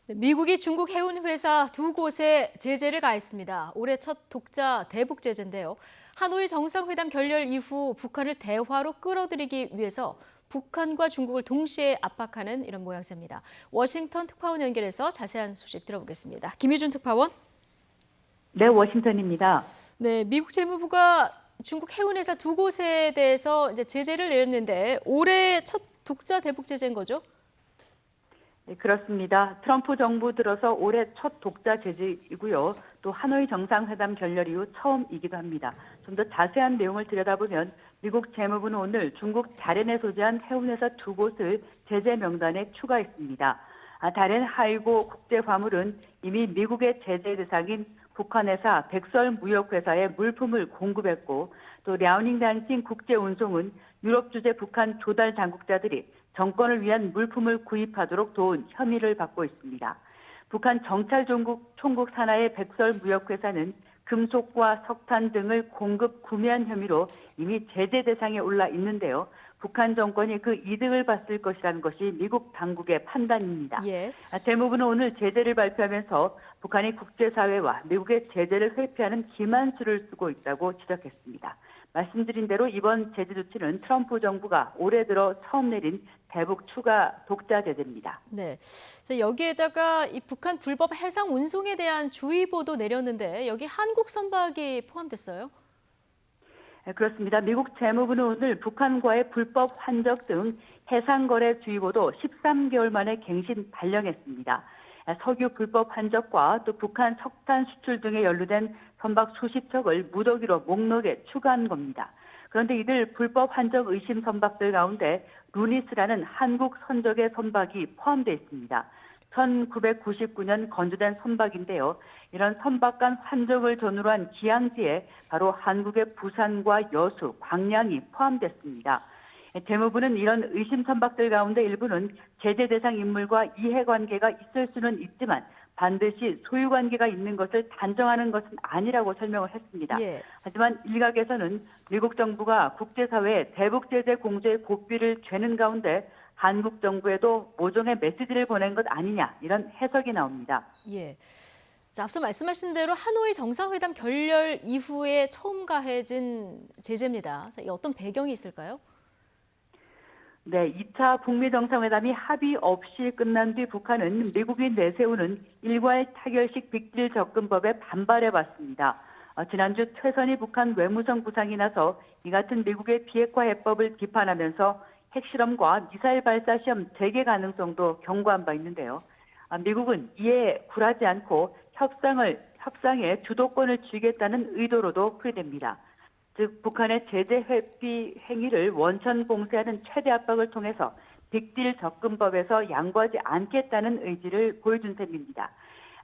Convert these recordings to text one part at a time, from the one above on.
네, 미국이 중국 해운 회사 두 곳에 제재를 가했습니다. 올해 첫 독자 대북 제재인데요. 하노이 정상회담 결렬 이후 북한을 대화로 끌어들이기 위해서 북한과 중국을 동시에 압박하는 이런 모양새입니다. 워싱턴 특파원 연결해서 자세한 소식 들어보겠습니다. 김희준 특파원. 네, 워싱턴입니다. 네, 미국 재무부가 중국 해운 회사 두 곳에 대해서 이제 제재를 내렸는데 올해 첫 독자 대북 제재인 거죠? 네, 그렇습니다. 트럼프 정부 들어서 올해 첫 독자 제재이고요. 또 하노이 정상회담 결렬 이후 처음이기도 합니다. 좀 더 자세한 내용을 들여다보면 미국 재무부는 오늘 중국 다롄에 소재한 해운회사 두 곳을 제재 명단에 추가했습니다. 다롄 하이고 국제화물은 이미 미국의 제재 대상인 북한회사 백설무역회사에 물품을 공급했고, 또 랴오닝단싱 국제운송은 유럽 주재 북한 조달 당국자들이 정권을 위한 물품을 구입하도록 도운 혐의를 받고 있습니다. 북한 정찰총국 산하의 백설무역회사는 금속과 석탄 등을 공급 구매한 혐의로 이미 제재 대상에 올라 있는데요. 북한 정권이 그 이득을 봤을 것이라는 것이 미국 당국의 판단입니다. 예. 재무부는 오늘 제재를 발표하면서 북한이 국제사회와 미국의 제재를 회피하는 기만수를 쓰고 있다고 지적했습니다. 말씀드린 대로 이번 제재 조치는 트럼프 정부가 올해 들어 처음 내린 대북 추가 독자 제재입니다. 네. 여기에다가 이 북한 불법 해상 운송에 대한 주의보도 내렸는데 여기 한국 선박이 포함됐어요? 그렇습니다. 미국 재무부는 오늘 북한과의 불법 환적 등 해상거래주의보도 13개월 만에 갱신 발령했습니다. 석유 불법 환적과 또 북한 석탄 수출 등에 연루된 선박 수십 척을 무더기로 목록에 추가한 겁니다. 그런데 이들 불법 환적 의심 선박들 가운데 루니스라는 한국 선적의 선박이 포함되어 있습니다. 1999년 건조된 선박인데요. 이런 선박 간 환적을 전후로 한 기항지에 바로 한국의 부산과 여수, 광양이 포함됐습니다. 재무부는 이런 의심 선박들 가운데 일부는 제재 대상 인물과 이해관계가 있을 수는 있지만 반드시 소유관계가 있는 것을 단정하는 것은 아니라고 설명을 했습니다. 예. 하지만 일각에서는 미국 정부가 국제사회에 대북 제재 공조의 고삐를 죄는 가운데 한국 정부에도 모종의 메시지를 보낸 것 아니냐, 이런 해석이 나옵니다. 예. 자, 앞서 말씀하신 대로 하노이 정상회담 결렬 이후에 처음 가해진 제재입니다. 자, 이 어떤 배경이 있을까요? 네, 2차 북미 정상회담이 합의 없이 끝난 뒤 북한은 미국이 내세우는 일괄 타결식 빅딜 접근법에 반발해왔습니다. 지난주 최선희 북한 외무성 부상이 나서 이 같은 미국의 비핵화 해법을 비판하면서 핵실험과 미사일 발사 시험 재개 가능성도 경고한 바 있는데요. 미국은 이에 굴하지 않고 협상에 주도권을 쥐겠다는 의도로도 풀이됩니다. 즉 북한의 제재 회피 행위를 원천 봉쇄하는 최대 압박을 통해서 빅딜 접근법에서 양보하지 않겠다는 의지를 보여준 셈입니다.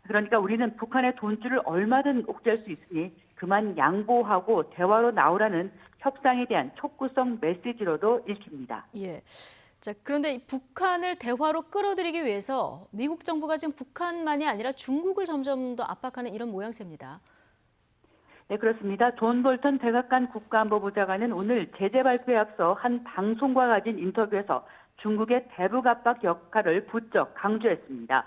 그러니까 우리는 북한의 돈줄을 얼마든 옥죄할 수 있으니 그만 양보하고 대화로 나오라는 협상에 대한 촉구성 메시지로도 읽힙니다. 예. 자, 그런데 이 북한을 대화로 끌어들이기 위해서 미국 정부가 지금 북한만이 아니라 중국을 점점 더 압박하는 이런 모양새입니다. 네, 그렇습니다. 존 볼턴 백악관 국가안보보좌관은 오늘 제재 발표에 앞서 한 방송과 가진 인터뷰에서 중국의 대북 압박 역할을 부쩍 강조했습니다.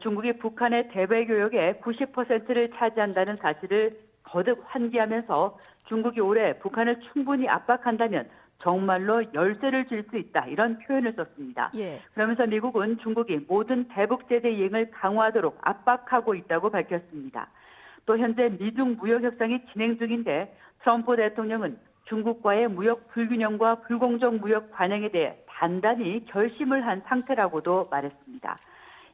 중국이 북한의 대외 교역의 90%를 차지한다는 사실을 거듭 환기하면서 중국이 올해 북한을 충분히 압박한다면 정말로 열쇠를 줄 수 있다, 이런 표현을 썼습니다. 예. 그러면서 미국은 중국이 모든 대북 제재 이행을 강화하도록 압박하고 있다고 밝혔습니다. 또 현재 미중 무역 협상이 진행 중인데 트럼프 대통령은 중국과의 무역 불균형과 불공정 무역 관행에 대해 단단히 결심을 한 상태라고도 말했습니다.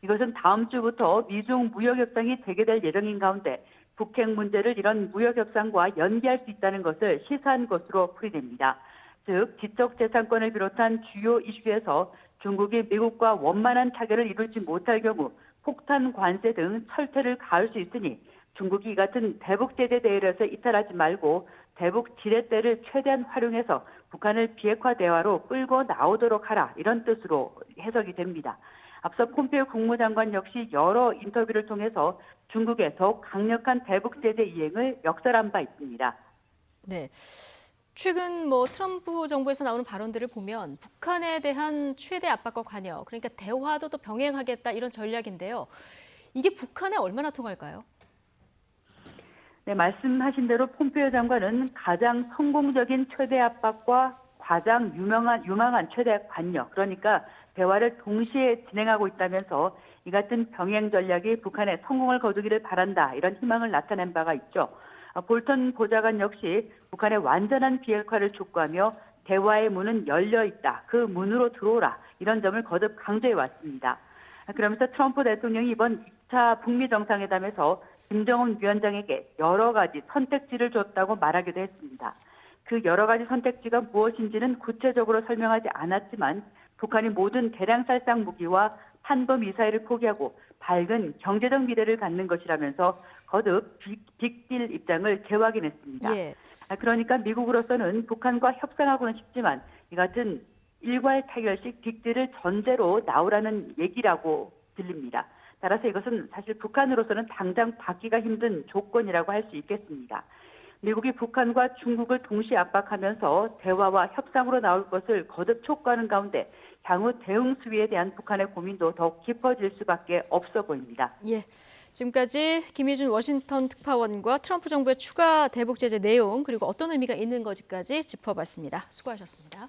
이것은 다음 주부터 미중 무역 협상이 재개될 예정인 가운데 북핵 문제를 이런 무역 협상과 연계할 수 있다는 것을 시사한 것으로 풀이됩니다. 즉 지적재산권을 비롯한 주요 이슈에서 중국이 미국과 원만한 타결을 이루지 못할 경우 폭탄 관세 등 철퇴를 가할 수 있으니 중국이 이 같은 대북 제재 대열에서 이탈하지 말고 대북 지렛대를 최대한 활용해서 북한을 비핵화 대화로 끌고 나오도록 하라, 이런 뜻으로 해석이 됩니다. 앞서 폼페이오 국무장관 역시 여러 인터뷰를 통해서 중국의 더욱 강력한 대북 제재 이행을 역설한 바 있습니다. 네. 최근 트럼프 정부에서 나오는 발언들을 보면 북한에 대한 최대 압박과 관여, 그러니까 대화도 또 병행하겠다 이런 전략인데요. 이게 북한에 얼마나 통할까요? 네, 말씀하신 대로 폼페이오 장관은 가장 성공적인 최대 압박과 가장 유망한 최대 관여, 그러니까 대화를 동시에 진행하고 있다면서 이 같은 병행 전략이 북한의 성공을 거두기를 바란다, 이런 희망을 나타낸 바가 있죠. 볼턴 보좌관 역시 북한의 완전한 비핵화를 촉구하며 대화의 문은 열려 있다, 그 문으로 들어오라, 이런 점을 거듭 강조해 왔습니다. 그러면서 트럼프 대통령이 이번 2차 북미 정상회담에서 김정은 위원장에게 여러 가지 선택지를 줬다고 말하기도 했습니다. 그 여러 가지 선택지가 무엇인지는 구체적으로 설명하지 않았지만 북한이 모든 대량 살상 무기와 탄도 미사일을 포기하고 밝은 경제적 미래를 갖는 것이라면서 거듭 빅딜 입장을 재확인했습니다. 예. 그러니까 미국으로서는 북한과 협상하고는 싶지만 이 같은 일괄 타결식 빅딜을 전제로 나오라는 얘기라고 들립니다. 따라서 이것은 사실 북한으로서는 당장 받기가 힘든 조건이라고 할 수 있겠습니다. 미국이 북한과 중국을 동시에 압박하면서 대화와 협상으로 나올 것을 거듭 촉구하는 가운데 향후 대응 수위에 대한 북한의 고민도 더욱 깊어질 수밖에 없어 보입니다. 예. 지금까지 김희준 워싱턴 특파원과 트럼프 정부의 추가 대북 제재 내용 그리고 어떤 의미가 있는 것까지 짚어봤습니다. 수고하셨습니다.